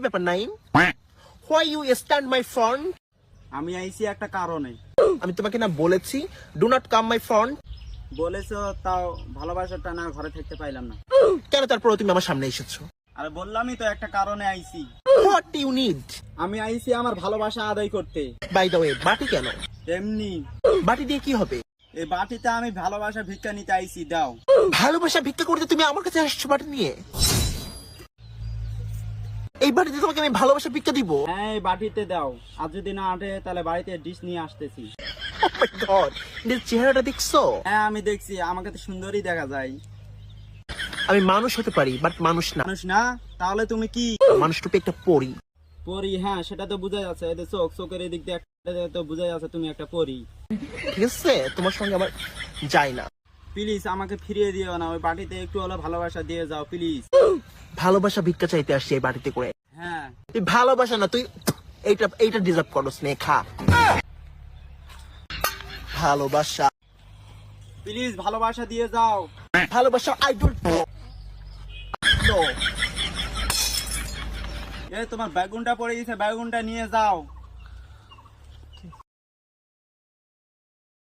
ব্যাপার Naim? Why you stand my front? আমি আইছি একটা কারণে। আমি তোমাকে না বলেছি do not come my front? বলেছো তাও ভালোবাসার টানা ঘরে থাকতে পাইলাম না। কেন তারপরে তুমি আমার সামনে এসেছো? আরে বললামই তো একটা কারণে আইছি। What do you need? আমি আইছি আমার ভালোবাসা আদায় করতে। By the way, বাটি কেন? এমনি বাটি দিয়ে কি হবে? এই বাটিতে আমি ভালোবাসা ভিক্ষা নিতে আইছি, দাও। ভালোবাসা ভিক্ষা করতে তুমি আমার কাছে আসছো বাটি নিয়ে? এই বাটিতে তোমাকে আমি ভালোবাসা ভিক্ষা দিব? হ্যাঁ এই বাটিতে দাও, আর যদি না আটে তাহলে বাড়িতে ডিশ নিয়ে আসতেছি। Oh my God, নিজের চেহারাটা দেখছো? হ্যাঁ আমি দেখছি, আমাকে তো সুন্দরই দেখা যায়। আমি মানুষ হতে পারি বাট মানুষ না। মানুষ না তাহলে তুমি কি? মানুষ রূপে একটা পরী। পরি? হ্যাঁ সেটা তো বোঝা যাচ্ছে, এদের চোখের এদিক দিয়ে তো বোঝা যাচ্ছে তুমি একটা পরি। ঠিক আছে, তোমার সঙ্গে আমার যায় না। প্লিজ আমাকে ফিরিয়ে দিও না, ওই বাটিতে একটু হলো ভালোবাসা দিয়ে যাও প্লিজ। ভালোবাসা ভিক্ষা চাইতে আসছি এই বাটিতে করে। হ্যাঁ তুই ভালোবাসা না, তুই এইটা ডিজার্ভ করো। স্নেহা ভালোবাসা, প্লিজ ভালোবাসা দিয়ে যাও। ভালোবাসা আই ডোন্ট নো। এই তোমার বেগুনটা পড়ে গেছে, বেগুনটা নিয়ে যাও।